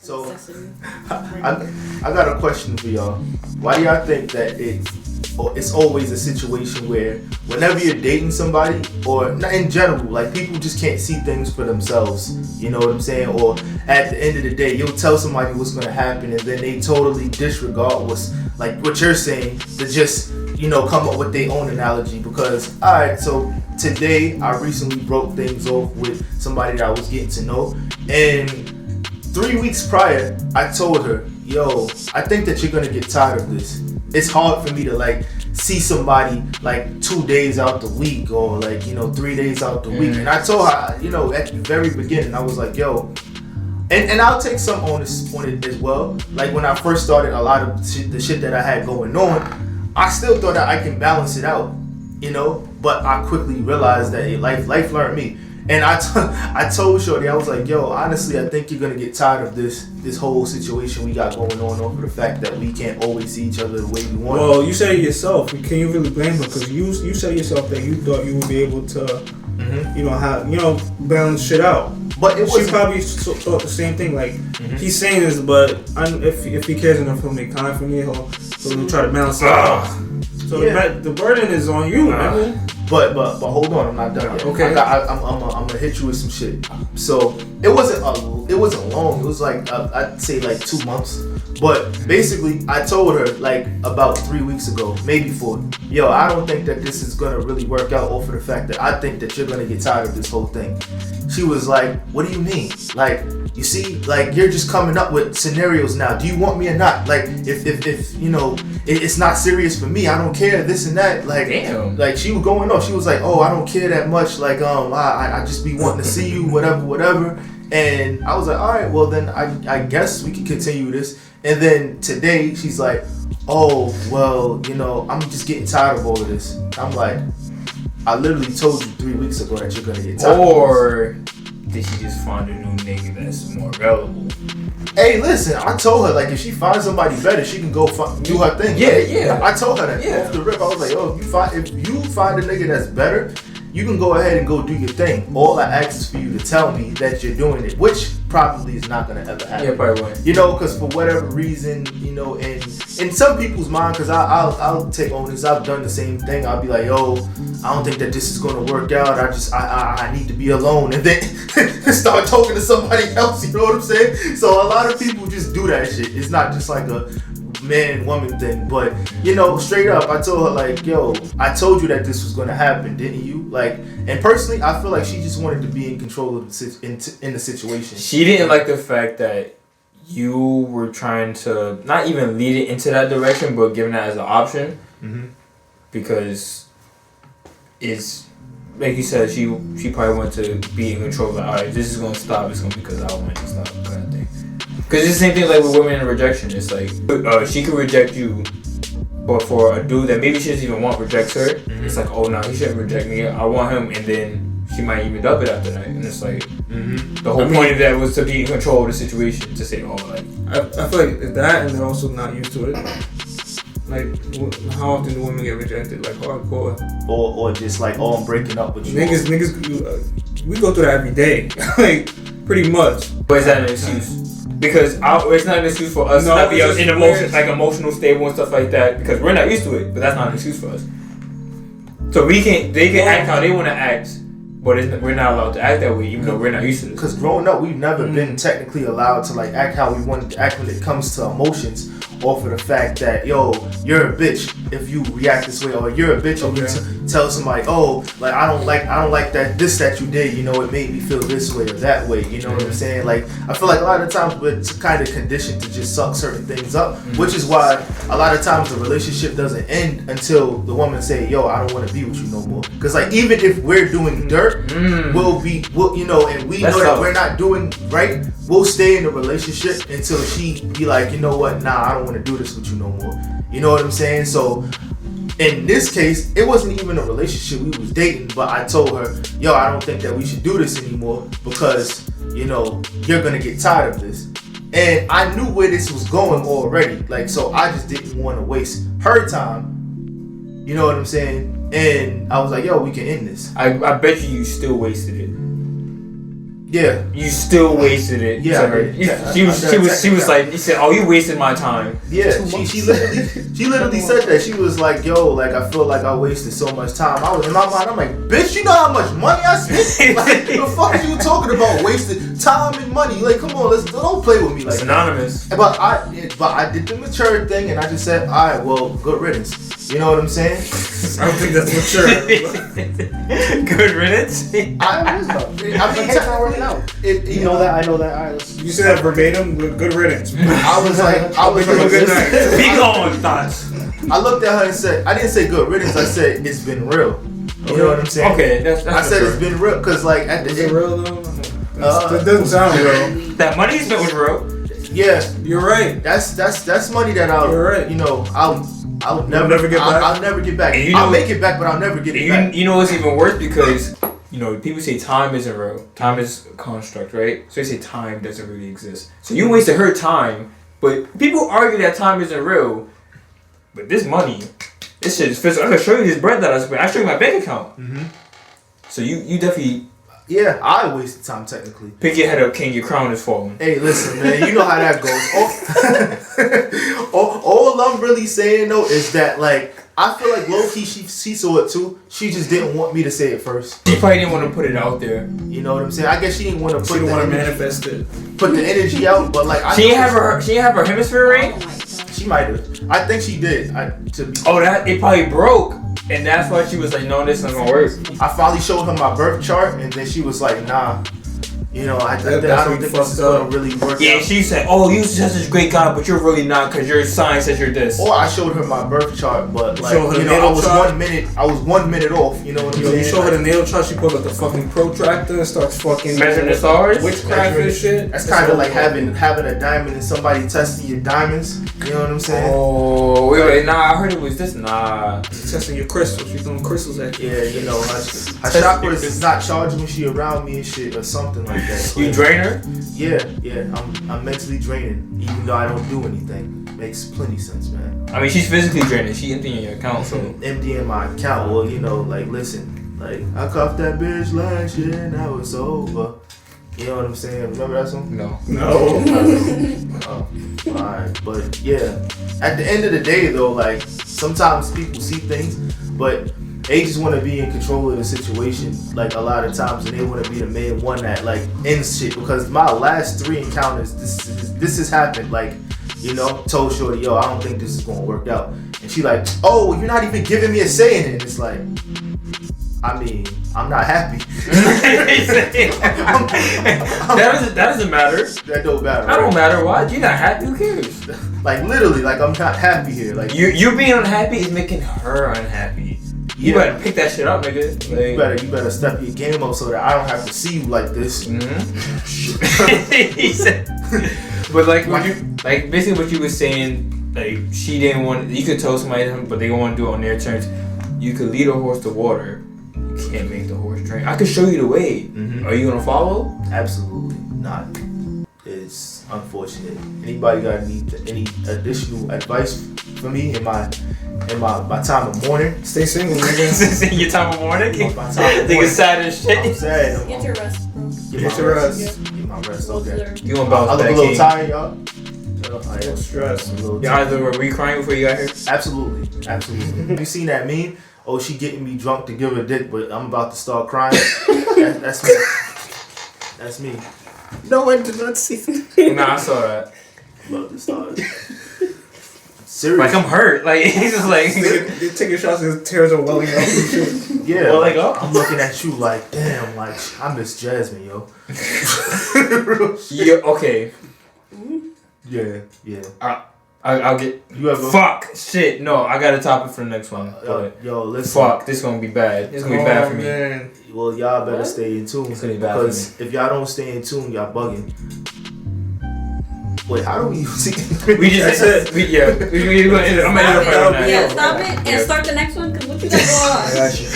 So, I got a question for y'all. Why do y'all think that it's always a situation where whenever you're dating somebody, or not in general, like people just can't see things for themselves, you know what I'm saying? Or at the end of the day, you'll tell somebody what's gonna happen and then they totally disregard what's, like what you're saying, to just, you know, come up with their own analogy. Because, alright, so today I recently broke things off with somebody that I was getting to know, and 3 weeks prior, I told her, yo, I think that you're gonna get tired of this. It's hard for me to like see somebody like 2 days out the week, or like, you know, 3 days out the week. And I told her, you know, at the very beginning, I was like, yo, and I'll take some onus on it as well. Like when I first started, a lot of the shit that I had going on, I still thought that I can balance it out, you know, but I quickly realized that life learned me. And I told Shorty, I was like, yo, honestly, I think you're going to get tired of this whole situation we got going on over the fact that we can't always see each other the way we want. Well, you said it yourself. Can you really blame her? Because you said yourself that you thought you would be able to, you know, balance shit out. But she probably thought the same thing. Like, he's saying this, but if he cares enough, he'll make time for me. He'll try to balance it out. So the burden is on you, man. But hold on, I'm not done yet. Okay. I'm gonna hit you with some shit. So it wasn't long. It was like I'd say like 2 months. But basically, I told her like about 3 weeks ago, maybe 4. Yo, I don't think that this is gonna really work out, over the fact that I think that you're gonna get tired of this whole thing. She was like, what do you mean? Like, you see, like you're just coming up with scenarios now. Do you want me or not? Like, if you know, it's not serious for me. I don't care, this and that. Like, damn. Like she was going off. She was like, oh, I don't care that much. Like, I just be wanting to see you, whatever. And I was like, all right, well then I guess we can continue this. And then today she's like, oh, well, you know, I'm just getting tired of all of this. I'm like, I literally told you 3 weeks ago that you're gonna get tired. Or did she just find a new nigga that's more available? Hey, listen, I told her, like, if she finds somebody better, she can go do her thing. Yeah. I told her that off the rip. I was like, oh, if you find a nigga that's better, you can go ahead and go do your thing. All I ask is for you to tell me that you're doing it, which probably is not gonna ever happen. Yeah, probably won't. You know, because for whatever reason, you know, and in some people's mind, because I'll take onus. I've done the same thing. I'll be like, yo, I don't think that this is gonna work out. I need to be alone, and then start talking to somebody else. You know what I'm saying? So a lot of people just do that shit. It's not just like a man-woman thing, but you know, straight up, I told her like, yo, I told you that this was gonna happen, didn't you? Like, and personally, I feel like she just wanted to be in control of in the situation. She didn't like the fact that you were trying to not even lead it into that direction, but giving that as an option, because it's like you said, she probably wanted to be in control. Like, all right, this is gonna stop. It's gonna be because I want it to stop, kind of thing. Because it's the same thing like with women and rejection. It's like she could reject you, but for a dude that maybe she doesn't even want rejects her, it's like, oh no, he shouldn't reject me. I want him, and then she might even up it after that. And it's like the whole point of that was to be in control of the situation, to say, oh, like I feel like that, and they're also not used to it. Like, how often do women get rejected? Like hardcore, or just like, oh, I'm breaking up with you. Niggas, we go through that every day, like pretty much. But is that an excuse? Because it's not an excuse for us to not be in emotional stable and stuff like that, because we're not used to it. But that's not an excuse for us. So they can act how they want to act, but we're not allowed to act that way, even though we're not used to it. Because growing up, we've never been technically allowed to like act how we want to act when it comes to emotions, or for the fact that, yo, you're a bitch if you react this way, or you're a bitch if you tell somebody, oh, like I don't like that you did, you know, it made me feel this way or that way, you know what I'm saying? Like, I feel like a lot of times we're kind of conditioned to just suck certain things up, which is why a lot of times the relationship doesn't end until the woman say, yo, I don't want to be with you no more. Because like, even if we're doing dirt, we'll you know, and we know that we're not doing right, we'll stay in the relationship until she be like, you know what, nah, I don't want to do this with you no more. You know what I'm saying? So in this case, it wasn't even a relationship, we was dating, but I told her, yo, I don't think that we should do this anymore, because, you know, you're gonna get tired of this. And I knew where this was going already, like, so I just didn't want to waste her time, you know what I'm saying? And I was like, yo, we can end this. I bet you still wasted it. Yeah. You still wasted it. Yeah. She was like, he said, "Oh, you wasted my time." Yeah. She literally said that. She was like, "Yo, like I feel like I wasted so much time." I was in my mind. I'm like, "Bitch, you know how much money I spent? Like, the fuck are you talking about? Wasted time and money? Like, come on, don't play with me like it's anonymous." That. But I did the mature thing, and I just said, "All right, well, good riddance." You know what I'm saying? I don't think that's mature. Good riddance. I mean, it's not working out. You know that. I know that. All right, let's. You said that verbatim. Good riddance. I was like, good night. Be going thoughts. I looked at her and said, I didn't say good riddance. I said it's been real. You know what I'm saying? Okay, that's I said it's been real because like at the Is end, it real though? That doesn't sound real. That money spent was real. Yeah, you're right. That's money that You're right. You know, I'll never get back. I'll never get back. And you know, I'll make it back, but I'll never get it back. You know what's even worse because. You know, people say time isn't real. Time is a construct, right? So they say time doesn't really exist. So you wasted her time, but people argue that time isn't real. But this money, this shit is physical. I can show you this bread that I spent. I show you my bank account. Mm-hmm. So you definitely... Yeah, I wasted time technically. Pick your head up, King. Your crown is falling. Hey, listen, man. You know how that goes. All I'm really saying, though, is that, like, I feel like low-key she saw it, too. She just didn't want me to say it first. She probably didn't want to put it out there. You know what I'm saying? I guess she didn't want to She didn't want to manifest it. Put the energy out, but, like... She didn't have her hemisphere ring? She might have. I think she did. It probably broke. And that's why she was like, no, this isn't gonna work. I finally showed her my birth chart, and then she was like, nah. You know, I don't think this is gonna really work out. Yeah, she said, oh, you're such a great guy, but you're really not because your sign says you're this. Or I showed her my birth chart, but like, you know, I was 1 minute off, you know what I'm saying? You show her the natal chart, she pulls out the fucking protractor and starts fucking measuring the stars? Witchcraft and shit. That's kind of like having a diamond and somebody testing your diamonds. You know what I'm saying? Oh, wait, nah, I heard it was this. Nah. Testing your crystals. She's throwing crystals at you. Yeah, you know, her chakras is not charging when she around me and shit or something like that. You drain her? Yeah. I'm mentally draining, even though I don't do anything. Makes plenty sense, man. I mean, she's physically draining. She emptying your account, so. Emptying my account. Well, you know, like, listen, like, I cuffed that bitch last year, now it's over. You know what I'm saying? Remember that song? No. Oh, alright. But yeah, at the end of the day, though, like, sometimes people see things, but they just want to be in control of the situation, like, a lot of times, and they want to be the main one that, like, ends shit. Because my last 3 encounters, this has happened, like, you know, told Shorty, yo, I don't think this is going to work out. And she like, oh, you're not even giving me a say in it. It's like, I mean, I'm not happy. That doesn't matter. That don't matter. That don't matter. Why? You're not happy. Who cares? Like, literally, like, I'm not happy here. Like, you being unhappy is making her unhappy. You better pick that shit up, nigga. Like, you better step your game up so that I don't have to see you like this. He said, but like basically what you were saying, like, she didn't want. You could tell somebody, but they don't want to do it on their terms. You could lead a horse to water. You can't make the horse drink. I could show you the way. Mm-hmm. Are you gonna follow? Absolutely not. It's unfortunate. Anybody got any additional advice for me in my time of mourning? Stay single, nigga. In your time of mourning? My time of mourning. sad as shit. I'm sad. Get your rest, bro. Get your rest. Get my rest. Okay. You gonna bounce I look back, a little King. tired, y'all. I am stressed. Your eyes were you crying before you got here? Absolutely. You seen that meme? Oh, she getting me drunk to give her dick, but I'm about to start crying. That's me. That's me. No one did not see that. Nah, I saw that. About to start. Serious. Like, I'm hurt. Like, he's just like... They're taking shots and his tears are welling up and shit. Yeah. Well, like, oh. I'm looking at you like, damn, like, I miss Jasmine, yo. Yeah, okay. Yeah. I'll get... You ever... Fuck. Shit. No, I got a topic for the next one. Yo, listen. Fuck. This gonna be bad. It's gonna be bad for me. Man. Well, y'all better stay in tune. It's gonna be bad for me. Because if y'all don't stay in tune, y'all bugging. Wait, how do we see? We just said... I'm gonna end it up right on that. Yeah, stop it and start the next one, because what you got going on? I got you.